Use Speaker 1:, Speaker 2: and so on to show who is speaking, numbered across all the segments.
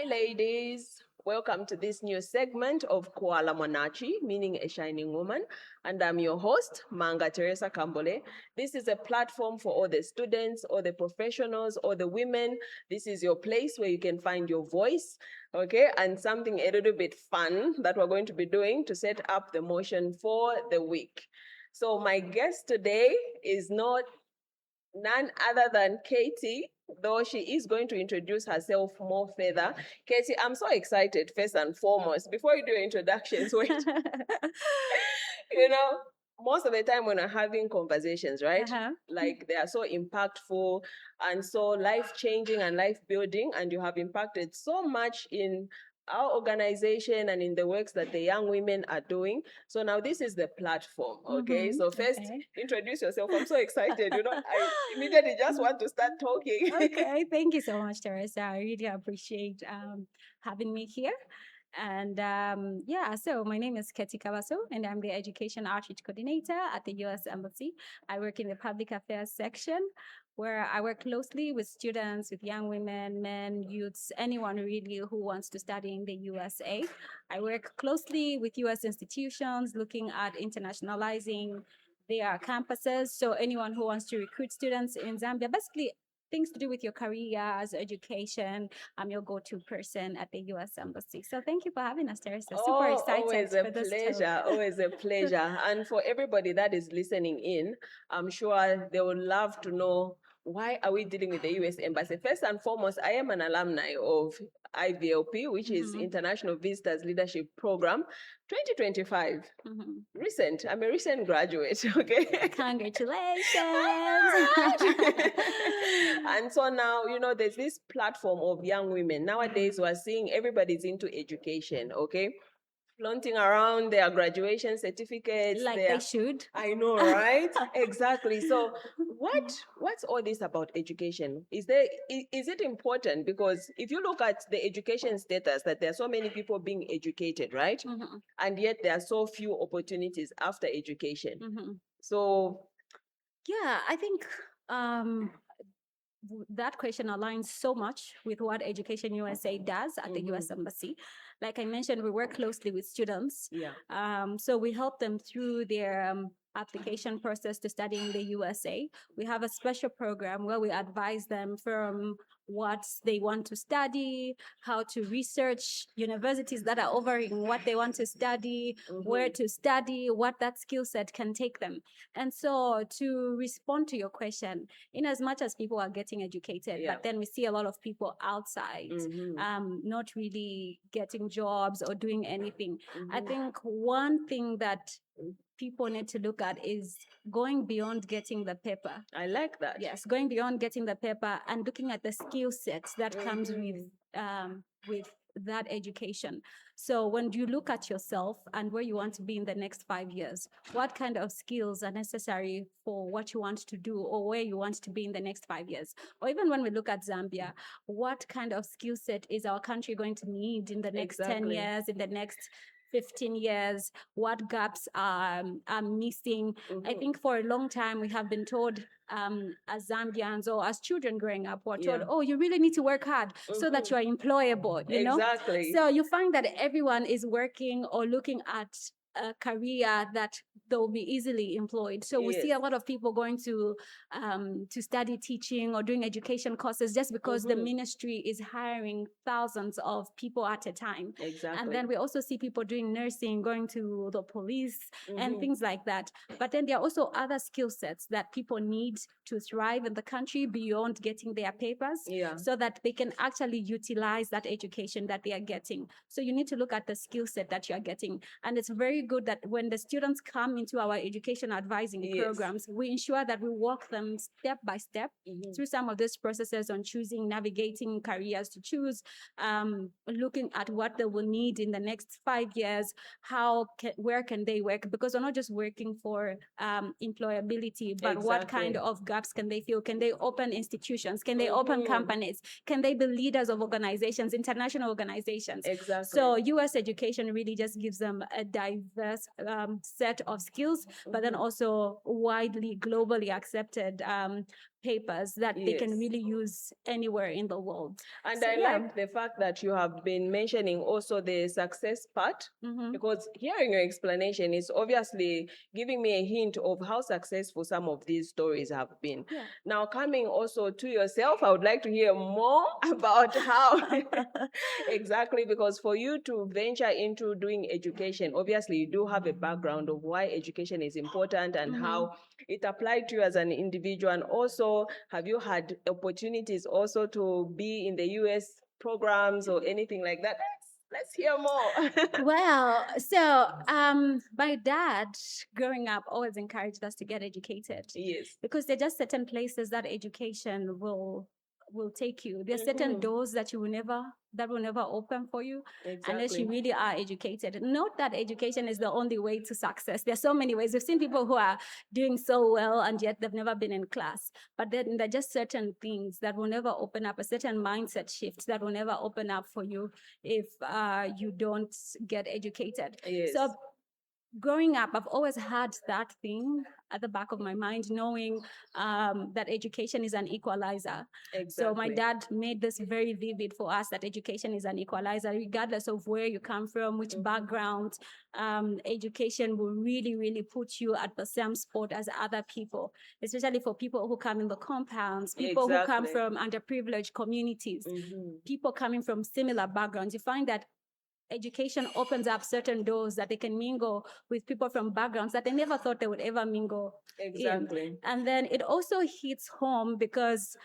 Speaker 1: Hi, ladies. Welcome to this new segment of Kuwala Mwanachi, meaning a shining woman. And I'm your host, Manga Teresa Kambole. This is a platform for all the students, all the professionals, all the women. This is your place where you can find your voice, okay? And something a little bit fun that we're going to be doing to set up the motion for the week. So my guest today is none other than Ketty, though she is going to introduce herself more further. Ketty, I'm so excited, first and foremost. Before you do your introductions, wait. You know, most of the time when I'm having conversations, right? Like they are so impactful and so life-changing and life-building, and you have impacted so much in our organization and in the works that the young women are doing. So now this is the platform, okay? So first, introduce yourself. I'm so excited. I immediately just want to start talking.
Speaker 2: Okay, thank you so much, Teresa. I really appreciate having me here. And so my name is Ketty Kabaso, and I'm the Education Outreach Coordinator at the US Embassy. I work in the Public Affairs section, where I work closely with students, with young women, men, youths, anyone really who wants to study in the USA. I work closely with US institutions, looking at internationalizing their campuses. So anyone who wants to recruit students in Zambia, basically things to do with your careers, education, I'm your go-to person at the US Embassy. So thank you for having us, Teresa. Super excited
Speaker 1: Always a
Speaker 2: for this
Speaker 1: pleasure.
Speaker 2: talk.
Speaker 1: Always a pleasure. And for everybody that is listening in, I'm sure they would love to know, why are we dealing with the US Embassy? First and foremost, I am an alumni of IVLP, which is International Visitors Leadership Program 2025. Recent. I'm a recent graduate, okay?
Speaker 2: Congratulations.
Speaker 1: And so now, there's this platform of young women. Nowadays, we're seeing everybody's into education, okay? Flaunting around their graduation certificates.
Speaker 2: Like they should.
Speaker 1: I know, right? Exactly. So what's all this about education? Is it important? Because if you look at the education status, that there are so many people being educated, right? And yet there are so few opportunities after education. So
Speaker 2: yeah, I think that question aligns so much with what Education USA does at the US Embassy. Like I mentioned, we work closely with students. So we help them through their application process to study in the USA. We have a special program where we advise them from what they want to study, how to research universities that are offering what they want to study, where to study, what that skill set can take them. And so to respond to your question, in as much as people are getting educated, but then we see a lot of people outside not really getting jobs or doing anything. I think one thing that people need to look at is going beyond getting the paper.
Speaker 1: I like that.
Speaker 2: Yes, going beyond getting the paper and looking at the skill sets that comes with that education. So when you look at yourself and where you want to be in the next 5 years, what kind of skills are necessary for what you want to do or where you want to be in the next 5 years? Or even when we look at Zambia, what kind of skill set is our country going to need in the next 10 years, in the next 15 years, what gaps are missing. I think for a long time we have been told as Zambians or as children growing up, we're told, oh, you really need to work hard so that you are employable, you know?
Speaker 1: Exactly.
Speaker 2: So you find that everyone is working or looking at a career that they'll be easily employed. So we see a lot of people going to study teaching or doing education courses just because the ministry is hiring thousands of people at a time.
Speaker 1: Exactly.
Speaker 2: And then we also see people doing nursing, going to the police and things like that. But then there are also other skill sets that people need to thrive in the country beyond getting their papers so that they can actually utilize that education that they are getting. So you need to look at the skill set that you are getting. And it's very good that when the students come into our education advising programs, we ensure that we walk them step by step through some of these processes on choosing, navigating careers to choose, looking at what they will need in the next 5 years, where can they work? Because we're not just working for employability, but what kind of gaps can they fill? Can they open institutions? Can they open companies? Can they be leaders of organizations, international organizations?
Speaker 1: Exactly.
Speaker 2: So US education really just gives them a diverse diverse set of skills, but then also widely, globally accepted papers that they can really use anywhere in the world.
Speaker 1: And so, I like the fact that you have been mentioning also the success part, because hearing your explanation is obviously giving me a hint of how successful some of these stories have been. Now, coming also to yourself, I would like to hear more about how exactly, because for you to venture into doing education, obviously you do have a background of why education is important and how it applied to you as an individual. And also, have you had opportunities also to be in the US programs or anything like that? Let's hear more.
Speaker 2: Well, so my dad growing up always encouraged us to get educated.
Speaker 1: Yes.
Speaker 2: Because there are just certain places that education will take you. There are certain doors that will never open for you unless you really are educated. Not that education is the only way to success. There are so many ways. We've seen people who are doing so well and yet they've never been in class. But then there are just certain things that will never open up, a certain mindset shift that will never open up for you if you don't get educated.
Speaker 1: Yes.
Speaker 2: So growing up, I've always had that thing at the back of my mind, knowing that education is an equalizer. So my dad made this very vivid for us, that education is an equalizer, regardless of where you come from, which background. Education will really, really put you at the same spot as other people, especially for people who come in the compounds, people who come from underprivileged communities, people coming from similar backgrounds. You find that education opens up certain doors that they can mingle with people from backgrounds that they never thought they would ever mingle in. And then it also hits home because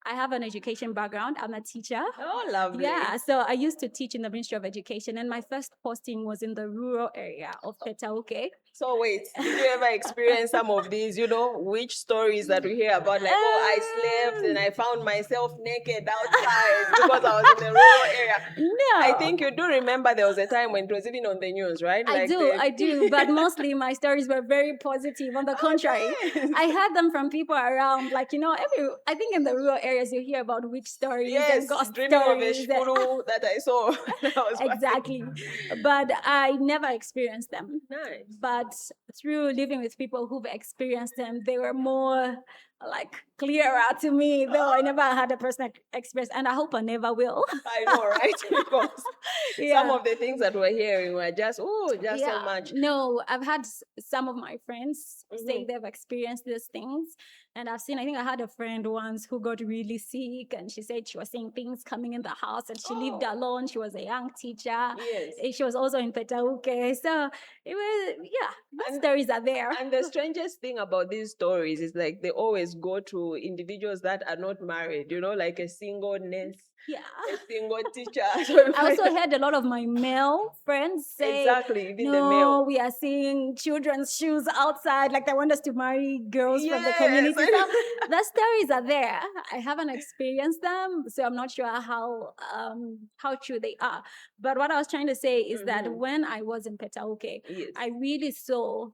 Speaker 2: I have an education background. I'm a teacher.
Speaker 1: Oh, lovely.
Speaker 2: Yeah, so I used to teach in the Ministry of Education, and my first posting was in the rural area of Petauke.
Speaker 1: So wait, did you ever experience some of these, witch stories that we hear about, like, I slept and I found myself naked outside because I was in the rural area?
Speaker 2: No.
Speaker 1: I think you do remember there was a time when it was even on the news, right?
Speaker 2: I do, but mostly my stories were very positive. On the contrary, I heard them from people around, like, I think in the rural areas you hear about witch stories and ghost
Speaker 1: dreaming
Speaker 2: stories.
Speaker 1: Of a shukuru that I saw.
Speaker 2: Exactly. But I never experienced them.
Speaker 1: Nice.
Speaker 2: But through living with people who've experienced them, they were more like clearer to me, though I never had a personal experience, and I hope I never will.
Speaker 1: I know, right? Because some of the things that we're hearing were just so much.
Speaker 2: No, I've had some of my friends say they've experienced these things. And I think I had a friend once who got really sick, and she said she was seeing things coming in the house, and she lived alone. She was a young teacher.
Speaker 1: Yes.
Speaker 2: She was also in Petauke. So it was, the stories are there.
Speaker 1: And the strangest thing about these stories is, like, they always go to individuals that are not married, like a single nurse. A single teacher.
Speaker 2: I also heard a lot of my male friends say,
Speaker 1: even the male.
Speaker 2: We are seeing children's shoes outside, like they want us to marry girls from the community. So the stories are there. I haven't experienced them, so I'm not sure how true they are. But what I was trying to say is that when I was in Petauke, I really saw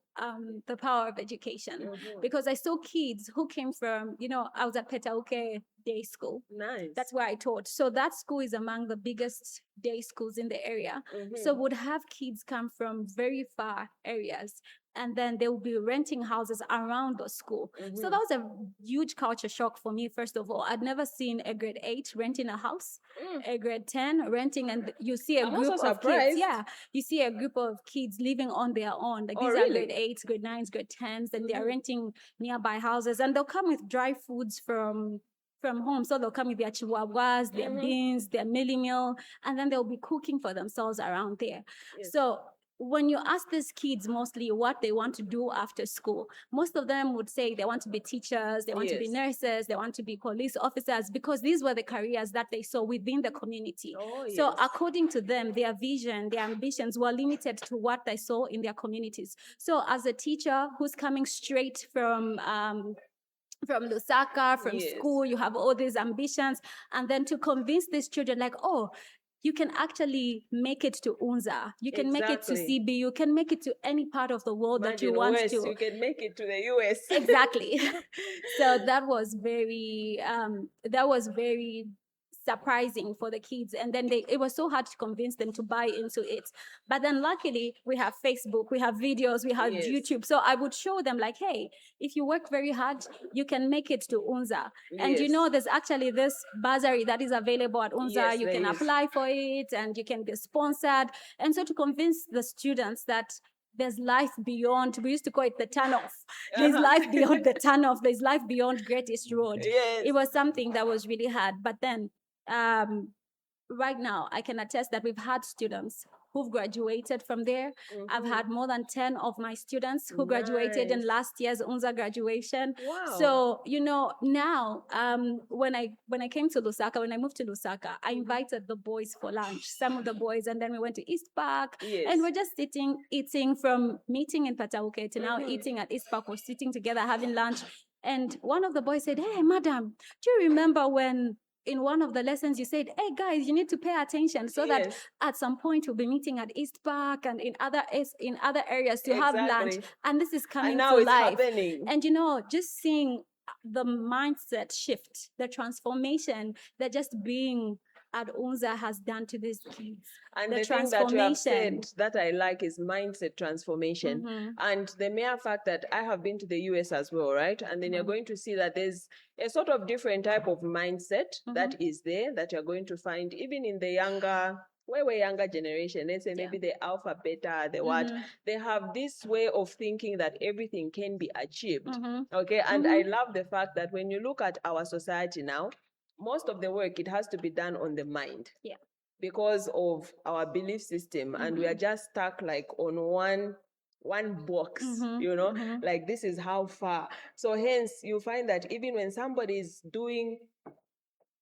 Speaker 2: the power of education, because I saw kids who came from, I was at Petauke day school.
Speaker 1: Nice.
Speaker 2: That's where I taught. So that school is among the biggest day schools in the area. So would have kids come from very far areas, and then they will be renting houses around the school. So that was a huge culture shock for me. First of all, I'd never seen a grade 8 renting a house, a grade 10 renting, and you see a group of kids. Yeah, you see a group of kids living on their own. Like these are grade 8s, grade 9s, grade 10s, and they are renting nearby houses, and they'll come with dry foods from home. So they'll come with their chihuahuas, their beans, their mealie meal, and then they'll be cooking for themselves around there. So when you ask these kids mostly what they want to do after school, most of them would say they want to be teachers, they want to be nurses, they want to be police officers, because these were the careers that they saw within the community. So according to them, their vision, their ambitions were limited to what they saw in their communities. So as a teacher who's coming straight from Lusaka, from school, you have all these ambitions, and then to convince these children, like, you can actually make it to UNZA, you can make it to CB, you can make it to any part of the world that you want to.
Speaker 1: You can make it to the US.
Speaker 2: Exactly. So that was very surprising for the kids, and then it was so hard to convince them to buy into it. But then luckily we have Facebook, we have videos, we have YouTube, so I would show them like, hey, if you work very hard, you can make it to UNZA. And there's actually this bursary that is available at UNZA. You can apply for it and you can get sponsored. And so to convince the students that there's life beyond, we used to call it the turnoff. There's life beyond the turnoff. There's life beyond Great East Road. It was something that was really hard. But then right now, I can attest that we've had students who've graduated from there. I've had more than 10 of my students who graduated in last year's UNZA graduation. So, now when I came to Lusaka, when I moved to Lusaka, I invited the boys for lunch, some of the boys, and then we went to East Park, and we're just eating from meeting in Patauke to now eating at East Park. We're sitting together having lunch. And one of the boys said, hey, madam, do you remember when in one of the lessons you said, hey guys, you need to pay attention so that at some point we'll be meeting at East Park and in other areas to have lunch, and this is coming to life. Happening. And just seeing the mindset shift, the transformation that just being at UNZA has done to these kids.
Speaker 1: And the thing that you have said that I like is mindset transformation. And the mere fact that I have been to the US as well, right? And then you're going to see that there's a sort of different type of mindset that is there that you're going to find even in the younger generation. Let's say maybe the alpha, beta, the what, they have this way of thinking that everything can be achieved. Okay. And I love the fact that when you look at our society now, most of the work, it has to be done on the mind. Because of our belief system, and we are just stuck like on one box, like this is how far. So hence you find that even when somebody is doing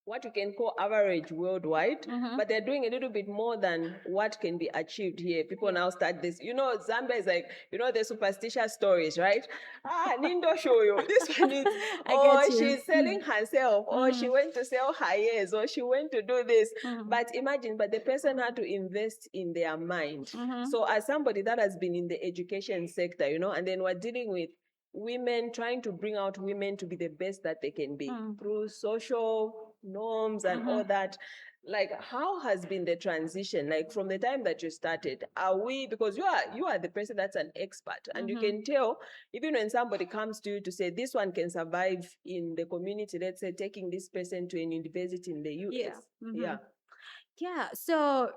Speaker 1: what you can call average worldwide, but they're doing a little bit more than what can be achieved here. People now start this, Zambia is like, the superstitious stories, right? Nindo show you, this one is, she's selling herself, or she went to sell her ears, or she went to do this. But imagine, the person had to invest in their mind. So as somebody that has been in the education sector, and then we're dealing with women, trying to bring out women to be the best that they can be through social norms and all that. Like, how has been the transition, like from the time that you started? Because you are the person that's an expert, and you can tell even when somebody comes to you to say this one can survive in the community, let's say taking this person to an university in the US.
Speaker 2: So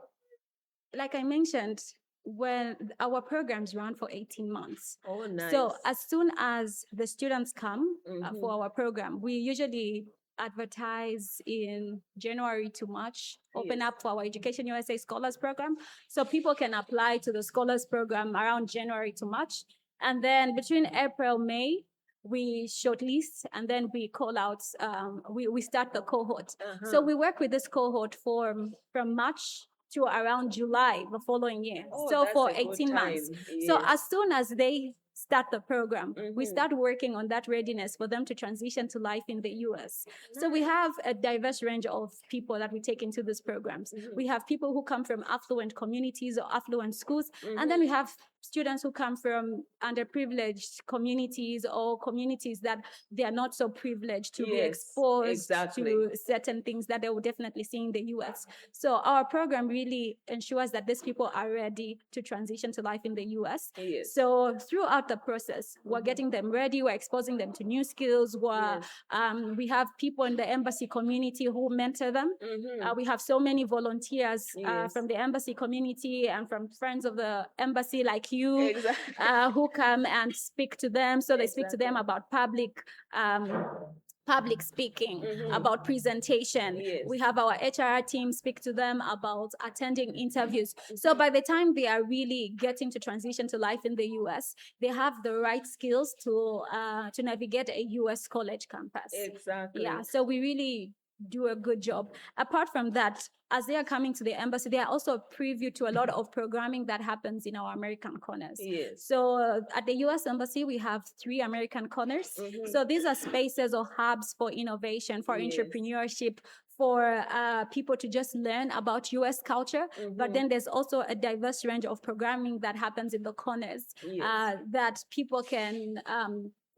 Speaker 2: like I mentioned, when our programs run for 18 months.
Speaker 1: Oh, nice.
Speaker 2: So as soon as the students come for our program, we usually advertise in January to March, open up for our EducationUSA Scholars Program. So people can apply to the Scholars Program around January to March. And then between April, May, we shortlist, and then we call out, we start the cohort. So we work with this cohort from March to around July the following year. So for 18 months. So as soon as they start the program, we start working on that readiness for them to transition to life in the US. So we have a diverse range of people that we take into these programs. We have people who come from affluent communities or affluent schools, and then we have students who come from underprivileged communities or communities that they are not so privileged to be exposed to certain things that they will definitely see in the US. So our program really ensures that these people are ready to transition to life in the US. So throughout the process, we're getting them ready, we're exposing them to new skills. We have people in the embassy community who mentor them. We have so many volunteers from the embassy community and from friends of the embassy like you who come and speak to them. So they speak to them about public speaking, about presentation. We have our HR team speak to them about attending interviews. So by the time they are really getting to transition to life in the US, they have the right skills to navigate a US college campus. So we really do a good job. Apart from that, as they are coming to the embassy, they are also preview to a lot of programming that happens in our American corners. So at the US Embassy, we have 3 American corners. So these are spaces or hubs for innovation, for entrepreneurship, for people to just learn about US culture. But then there's also a diverse range of programming that happens in the corners that people can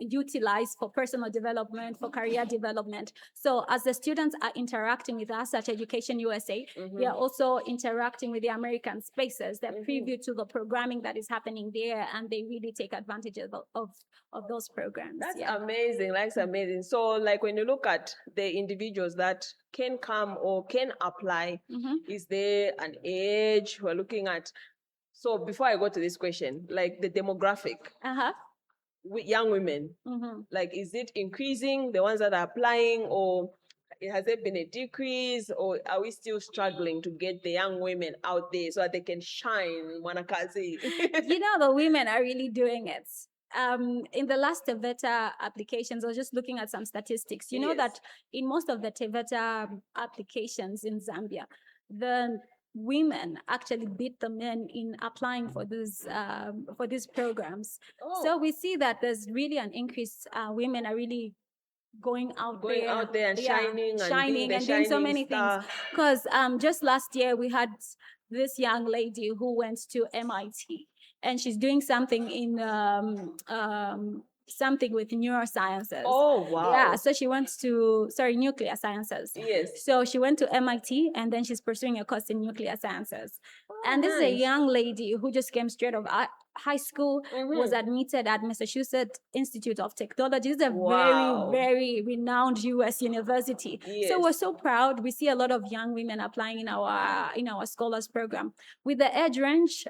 Speaker 2: utilize for personal development, for career development. So as the students are interacting with us at Education USA, we are also interacting with the American spaces. They're preview to the programming that is happening there, and they really take advantage of those programs.
Speaker 1: That's amazing. That's amazing. So like when you look at the individuals that can come or can apply, is there an age we're looking at? So before I go to this question, like the demographic, young women, like is it increasing, the ones that are applying, or has there been a decrease, or are we still struggling to get the young women out there so that they can shine, Mwanakazi?
Speaker 2: The women are really doing it. In the last TVETA applications, I was just looking at some statistics. You know that in most of the TVETA applications in Zambia, the women actually beat the men in applying for these programs. So we see that there's really an increase. Women are really going out there and shining and doing so many things. Because just last year we had this young lady who went to MIT, and she's doing something in something with neurosciences.
Speaker 1: Oh, wow.
Speaker 2: Yeah, so she went to, nuclear sciences.
Speaker 1: Yes.
Speaker 2: So she went to MIT, and then she's pursuing a course in nuclear sciences. And this is a young lady who just came straight out of high school, was admitted at Massachusetts Institute of Technology. It's a very, very renowned US university. So we're so proud. We see a lot of young women applying in our scholars program. With the age range,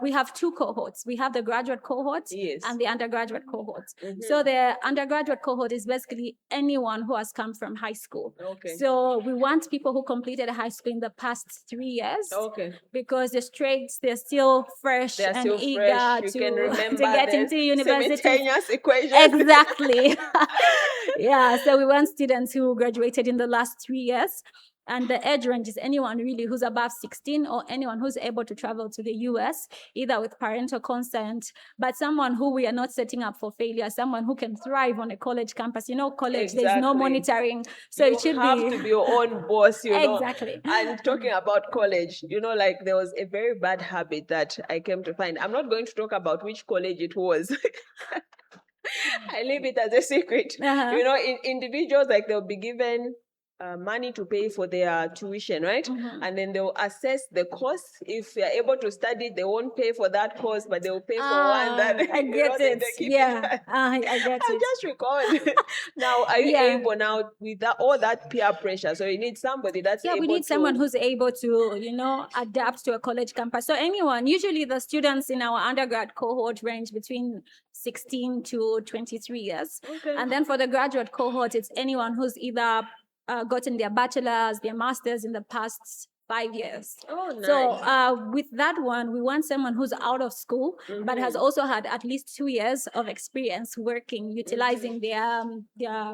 Speaker 2: we have two cohorts. We have the graduate cohort and the undergraduate cohort. So the undergraduate cohort is basically anyone who has come from high school. So we want people who completed high school in the past 3 years. Because they're still fresh and eager to get into university.
Speaker 1: Simultaneous equations.
Speaker 2: Exactly. Yeah, so we want students who graduated in the last 3 years. And the age range is anyone really who's above 16, or anyone who's able to travel to the US, either with parental consent, but someone who we are not setting up for failure, someone who can thrive on a college campus. College, there's no monitoring. So it should
Speaker 1: have to be your own boss,
Speaker 2: Exactly.
Speaker 1: And talking about college, like there was a very bad habit that I came to find. I'm not going to talk about which college it was. I leave it as a secret. Individuals, like they'll be given money to pay for their tuition, right? And then they'll assess the cost. If they're able to study, they won't pay for that course, but they'll pay for one that
Speaker 2: I get it. I get it.
Speaker 1: I just recalled. Now, are you able now with all that peer pressure? So you need somebody that's able
Speaker 2: we need someone who's able to, adapt to a college campus. So anyone, usually the students in our undergrad cohort range between 16 to 23 years. And then for the graduate cohort, it's anyone who's either gotten their bachelor's, their master's in the past 5 years.
Speaker 1: Oh, nice.
Speaker 2: So with that one, we want someone who's out of school, but has also had at least 2 years of experience working, utilizing their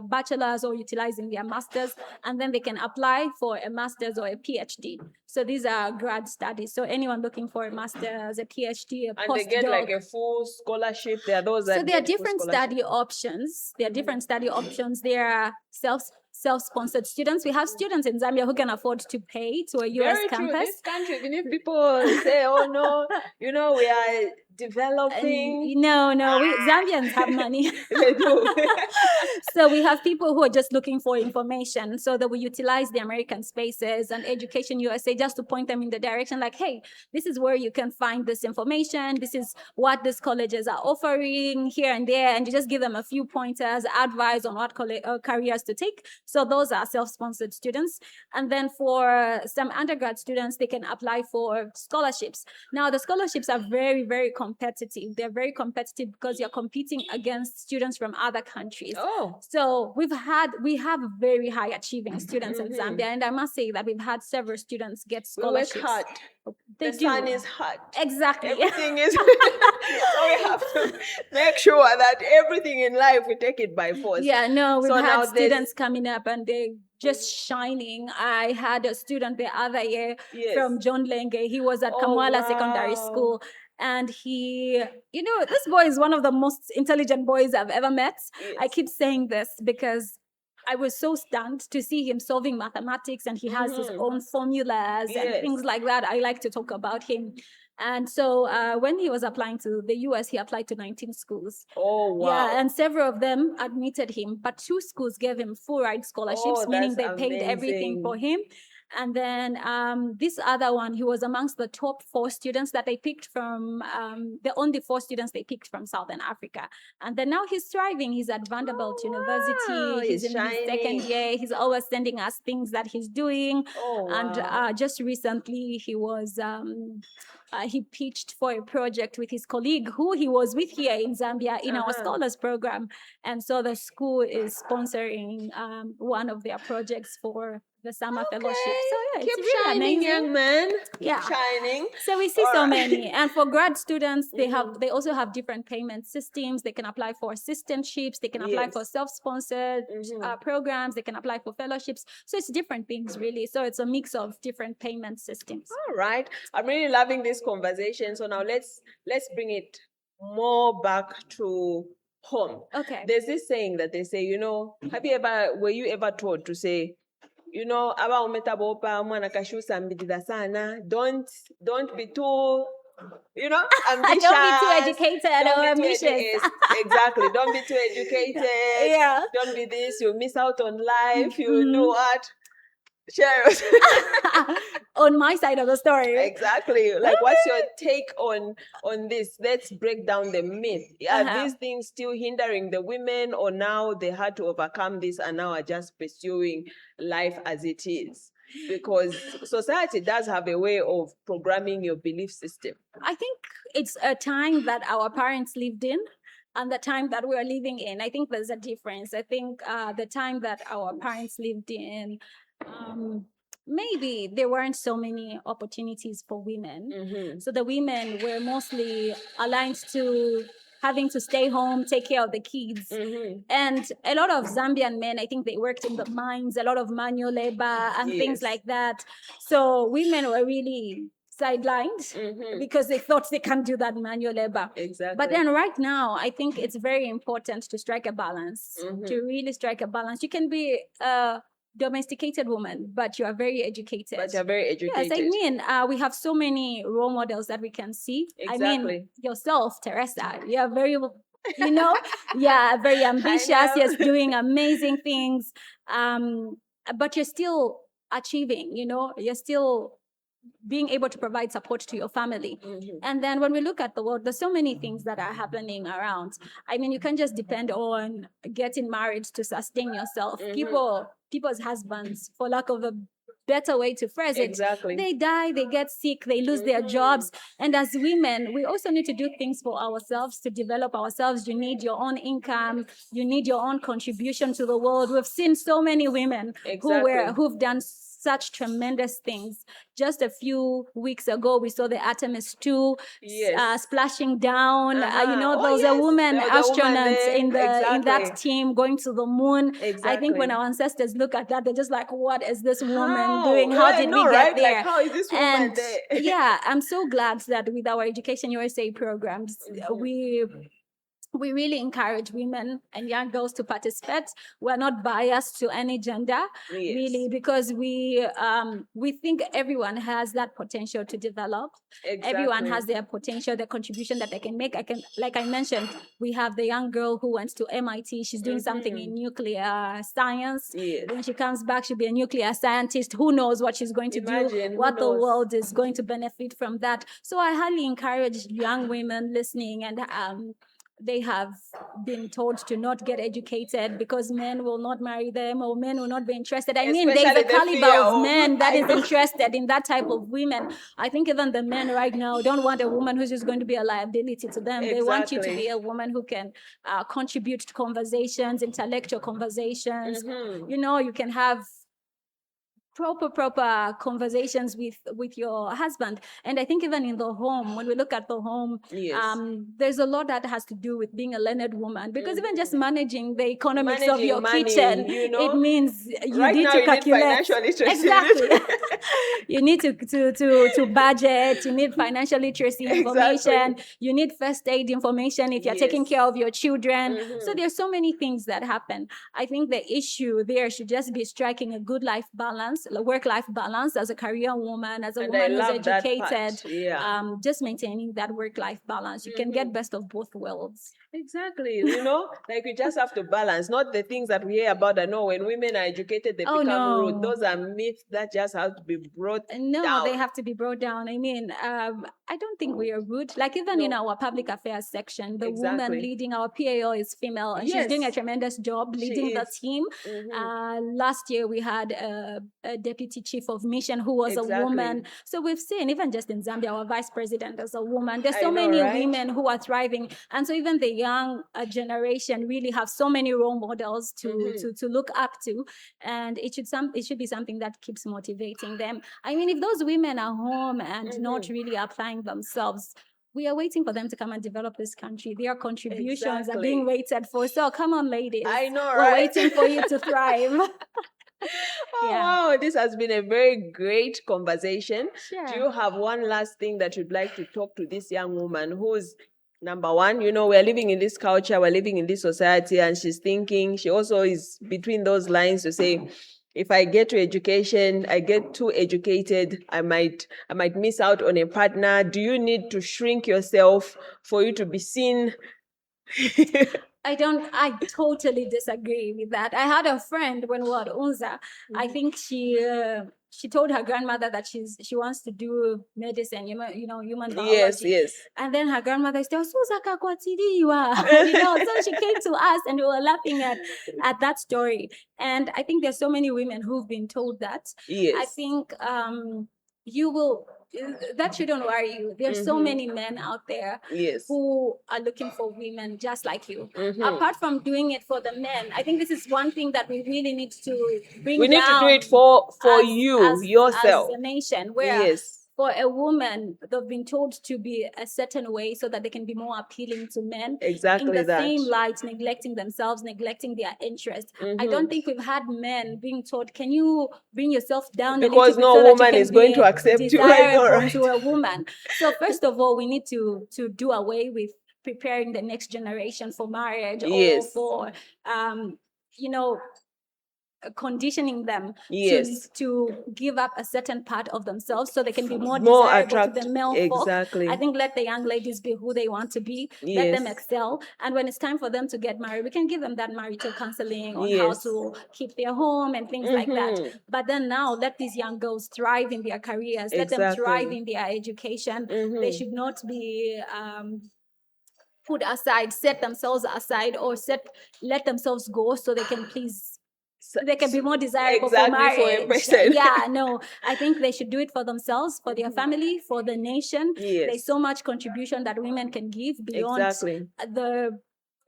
Speaker 2: bachelor's or utilizing their master's, and then they can apply for a master's or a PhD. So these are grad studies. So anyone looking for a master's, a PhD, a postdoc.
Speaker 1: And they get like a full scholarship. There are those that
Speaker 2: there are different study options. There are different study options. There are self-sponsored students. We have students in Zambia who can afford to pay to a US campus.
Speaker 1: True. This country, even if people say, oh no, we are developing.
Speaker 2: No, Zambians have money.
Speaker 1: They do.
Speaker 2: So we have people who are just looking for information, so that we utilize the American spaces and Education USA just to point them in the direction like, hey, this is where you can find this information. This is what these colleges are offering here and there. And you just give them a few pointers, advice on what careers to take. So those are self-sponsored students. And then for some undergrad students, they can apply for scholarships. Now, the scholarships are very, very competitive. They're very competitive because you're competing against students from other countries. So we have very high achieving students in Zambia, and I must say that we've had several students get scholarships.
Speaker 1: We work hard. The sun is hot.
Speaker 2: Exactly.
Speaker 1: Everything is. So we have to make sure that everything in life we take it by force.
Speaker 2: Yeah, no, we've had students coming up and they just shining. I had a student the other year from John Lenge. He was at Kuwala Secondary School. And he, this boy is one of the most intelligent boys I've ever met. I keep saying this because I was so stunned to see him solving mathematics, and he has his own formulas and things like that. I like to talk about him. And so when he was applying to the US, he applied to 19 schools.
Speaker 1: Oh, wow.
Speaker 2: Yeah, and several of them admitted him, but 2 schools gave him full ride scholarships, meaning they paid everything for him. And then this other one, he was amongst the top 4 students that they picked from, the only 4 students they picked from Southern Africa. And then now he's thriving. He's at Vanderbilt University. He's in his 2nd year. He's always sending us things that he's doing.
Speaker 1: Oh, wow.
Speaker 2: And just recently, he was... he pitched for a project with his colleague who he was with here in Zambia in our scholars program. And so the school is sponsoring one of their projects for the summer fellowship. So yeah,
Speaker 1: keep
Speaker 2: it's really
Speaker 1: shining,
Speaker 2: amazing.
Speaker 1: young man.
Speaker 2: Yeah.
Speaker 1: Keep shining.
Speaker 2: So we see so many. And for grad students, they also have different payment systems. They can apply for assistantships. They can apply for self-sponsored programs. They can apply for fellowships. So it's different things, really. So it's a mix of different payment systems.
Speaker 1: All right. I'm really loving this conversation. So now let's bring it more back to home.
Speaker 2: Okay.
Speaker 1: There's this saying that they say, were you ever taught to say, aba umetabopa mwana kashusa mbidida sana, don't be too ambitious.
Speaker 2: Don't be too educated or ambitious.
Speaker 1: Exactly. Don't be too educated.
Speaker 2: Yeah.
Speaker 1: Don't be this. You miss out on life. You know what? Share us.
Speaker 2: On my side of the story.
Speaker 1: Exactly. Like, what's your take on this? Let's break down the myth. Are these things still hindering the women, or now they had to overcome this and now are just pursuing life as it is? Because society does have a way of programming your belief system.
Speaker 2: I think it's a time that our parents lived in and the time that we're living in. I think there's a difference. I think the time that our parents lived in, maybe there weren't so many opportunities for women. So the women were mostly aligned to having to stay home, take care of the kids. And a lot of Zambian men, I think they worked in the mines, a lot of manual labor and things like that. So women were really sidelined because they thought they can't do that manual labor.
Speaker 1: Exactly.
Speaker 2: But then right now, I think it's very important to strike a balance, to really strike a balance. You can be a domesticated woman, but you are very educated.
Speaker 1: But you're very educated.
Speaker 2: Yes, I mean, we have so many role models that we can see.
Speaker 1: Exactly.
Speaker 2: I mean, yourself, Teresa, you are very, very ambitious. Yes, doing amazing things. But you're still achieving, you're still being able to provide support to your family. And then when we look at the world, there's so many things that are happening around. I mean, you can't just depend on getting married to sustain yourself. People's husbands, for lack of a better way to phrase it, they die, they get sick, they lose their jobs. And as women, we also need to do things for ourselves, to develop ourselves. You need your own income, you need your own contribution to the world. We've seen so many women who've done such tremendous things. Just a few weeks ago, we saw the Artemis 2 splashing down. There was a woman astronaut in that team going to the moon. I think when our ancestors look at that, they're just like, what is this woman doing? How did we get there?
Speaker 1: Like, how is this woman there?
Speaker 2: Yeah, I'm so glad that with our Education USA programs, we really encourage women and young girls to participate. We're not biased to any gender, really, because we think everyone has that potential to develop. Everyone has their potential, the contribution that they can make. Like I mentioned, we have the young girl who went to MIT. She's doing something in nuclear science. When she comes back, she'll be a nuclear scientist. Who knows what she's going to do, what the world is going to benefit from that. So I highly encourage young women listening, and they have been told to not get educated because men will not marry them or men will not be interested. I mean, there's a caliber of men that is interested in that type of women. I think even the men right now don't want a woman who's just going to be a liability to them. They want you to be a woman who can contribute to conversations, intellectual conversations. You can have proper conversations with your husband. And I think even in the home, when we look at the home, there's a lot that has to do with being a learned woman, because even just managing the economics of your kitchen, it means you need to calculate. Exactly. You need to budget, you need financial literacy information, you need first aid information if you're taking care of your children. So there's so many things that happen. I think the issue there should just be striking a good life balance balance, work-life balance as a career woman, as a
Speaker 1: And
Speaker 2: woman
Speaker 1: I
Speaker 2: who's
Speaker 1: love that
Speaker 2: educated.
Speaker 1: part. Yeah.
Speaker 2: Just maintaining that work-life balance. You can get best of both worlds.
Speaker 1: Exactly. Like we just have to balance, not the things that we hear about that no, when women are educated, they become rude. Those are myths that just have to be brought down.
Speaker 2: They have to be brought down. I mean, I don't think we are rude. Like even in our public affairs section, the woman leading our PAO is female, and she's doing a tremendous job leading the team. Last year we had a deputy chief of mission who was a woman. So we've seen, even just in Zambia, our vice president is a woman. There's so many women who are thriving, and so even the young generation really have so many role models to look up to, and it should be something that keeps motivating them. I mean, if those women are home and not really applying themselves, we are waiting for them to come and develop this country. Their contributions are being waited for. So come on, ladies.
Speaker 1: I know, right?
Speaker 2: We're waiting for you to thrive.
Speaker 1: Wow, this has been a very great conversation.
Speaker 2: Sure.
Speaker 1: Do you have one last thing that you'd like to talk to this young woman who's, number one, we're living in this culture, we're living in this society, and she's thinking, she also is between those lines to say, if I get to education, I get too educated, I might miss out on a partner. Do you need to shrink yourself for you to be seen?
Speaker 2: I totally disagree with that. I had a friend when we were at UNZA. I think she told her grandmother that she wants to do medicine, human biology.
Speaker 1: Yes.
Speaker 2: And then her grandmother said, so she came to us and we were laughing at that story. And I think there's so many women who've been told that.
Speaker 1: Yes.
Speaker 2: I think that shouldn't worry you. There's so many men out there who are looking for women just like you. Apart from doing it for the men, I think this is one thing that we really need to bring down.
Speaker 1: We need to do it for yourself.
Speaker 2: As a nation, where for a woman, they've been told to be a certain way so that they can be more appealing to men.
Speaker 1: Exactly.
Speaker 2: In the same light, neglecting themselves, neglecting their interests. I don't think we've had men being told, can you bring yourself down
Speaker 1: because no woman is going to accept you
Speaker 2: to a woman. So first of all, we need to do away with preparing the next generation for marriage or for conditioning them to give up a certain part of themselves so they can be more desirable to the male folk. I think let the young ladies be who they want to be, let them excel, and when it's time for them to get married, we can give them that marital counseling on how to keep their home and things like that. But then now let these young girls thrive in their careers, let them thrive in their education. They should not be put aside, set themselves aside, or let themselves go so they can they can be more desirable for marriage.
Speaker 1: For a person.
Speaker 2: I think they should do it for themselves, for their family, for the nation. There's so much contribution that women can give beyond the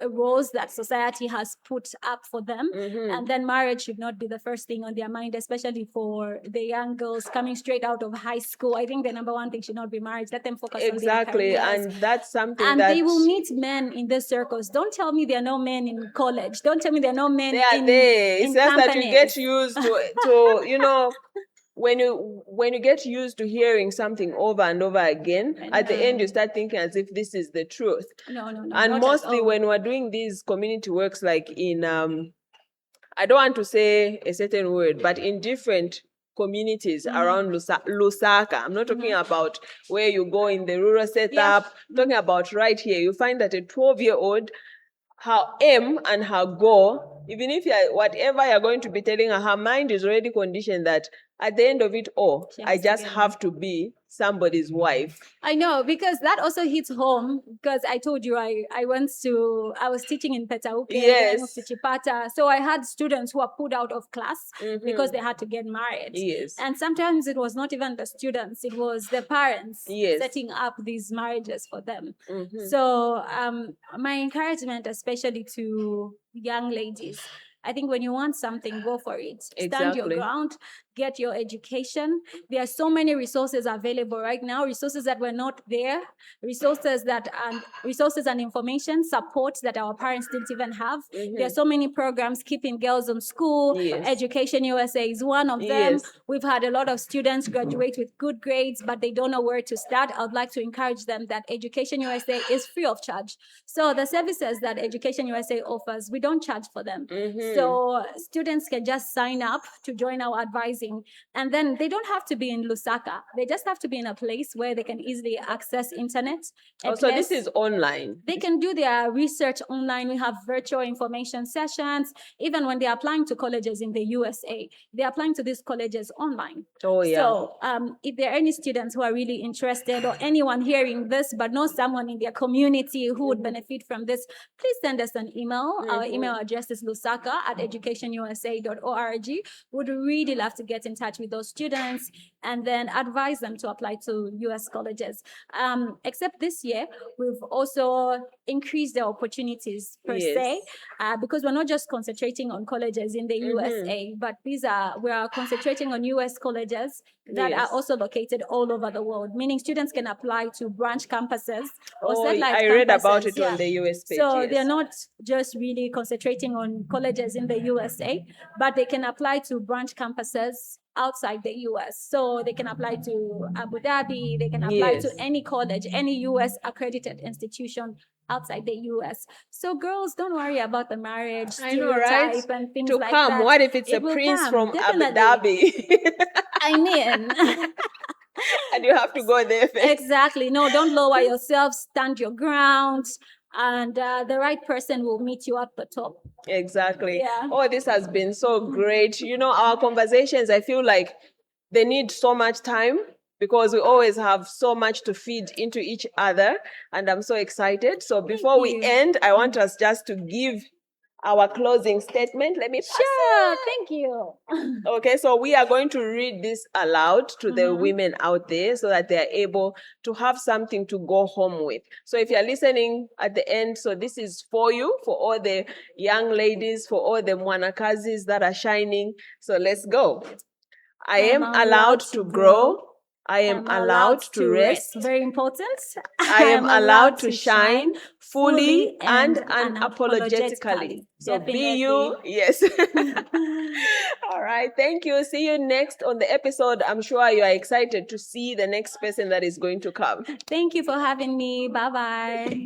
Speaker 2: roles that society has put up for them. And then marriage should not be the first thing on their mind, especially for the young girls coming straight out of high school. I think the number one thing should not be marriage. Let them focus on their careers.
Speaker 1: And that's something
Speaker 2: and they will meet men in these circles. Don't tell me there are no men in college. Don't tell me there are no men in
Speaker 1: It's just that you get used to when you get used to hearing something over and over again, at the end you start thinking as if this is the truth.
Speaker 2: No.
Speaker 1: And mostly when we're doing these community works, like in I don't want to say a certain word, but in different communities around Lusaka. I'm not talking about where you go in the rural setup. I'm talking about right here. You find that a 12-year-old, her aim and her goal, even if whatever you're going to be telling her, her mind is already conditioned that at the end of it all, I just have to be somebody's wife.
Speaker 2: I know, because that also hits home, because I told you I was teaching in Petauke, then moved to Chipata. So I had students who were put out of class because they had to get married. And sometimes it was not even the students, it was the parents setting up these marriages for them. So my encouragement, especially to young ladies, I think when you want something, go for it. Stand your ground, get your education. There are so many resources available right now, resources that were not there, resources and information, support that our parents didn't even have. There are so many programs keeping girls in school. Education USA is one of them. We've had a lot of students graduate with good grades, but they don't know where to start. I would like to encourage them that Education USA is free of charge. So the services that Education USA offers, we don't charge for them. So students can just sign up to join our advising. And then they don't have to be in Lusaka. They just have to be in a place where they can easily access internet.
Speaker 1: So this is online.
Speaker 2: They can do their research online. We have virtual information sessions. Even when they're applying to colleges in the USA, they're applying to these colleges online.
Speaker 1: Oh, yeah.
Speaker 2: So if there are any students who are really interested, or anyone hearing this but knows someone in their community who would benefit from this, please send us an email. Our email address is lusaka@educationusa.org. Would really love to get in touch with those students and then advise them to apply to US colleges. Except this year, we've also increased the opportunities per se, because we're not just concentrating on colleges in the USA, but we are concentrating on US colleges that are also located all over the world, meaning students can apply to branch campuses or satellite campuses.
Speaker 1: I read about it on the US page.
Speaker 2: So they're not just really concentrating on colleges in the USA, but they can apply to branch campuses outside the US. So they can apply to Abu Dhabi, they can apply to any college, any US accredited institution outside the US. So girls, don't worry about the marriage stereotype and things like that.
Speaker 1: What if it's a prince from Abu Dhabi?
Speaker 2: I mean,
Speaker 1: and you have to go there first.
Speaker 2: Exactly. No, don't lower yourself, stand your ground, and the right person will meet you at the top.
Speaker 1: Exactly.
Speaker 2: Yeah.
Speaker 1: Oh, this has been so great. You know, our conversations, I feel like they need so much time because we always have so much to feed into each other. And I'm so excited. So before we end, I want us just to give our closing statement. Let me pass it.
Speaker 2: Thank you.
Speaker 1: Okay, so we are going to read this aloud to the women out there so that they are able to have something to go home with. So if you're listening at the end, so this is for you, for all the young ladies, for all the Mwanakazis that are shining. So let's go. I am allowed to grow. I am allowed to rest.
Speaker 2: Very important.
Speaker 1: I am allowed to shine fully and unapologetically. So be you. Yes. All right. Thank you. See you next on the episode. I'm sure you are excited to see the next person that is going to come.
Speaker 2: Thank you for having me. Bye-bye.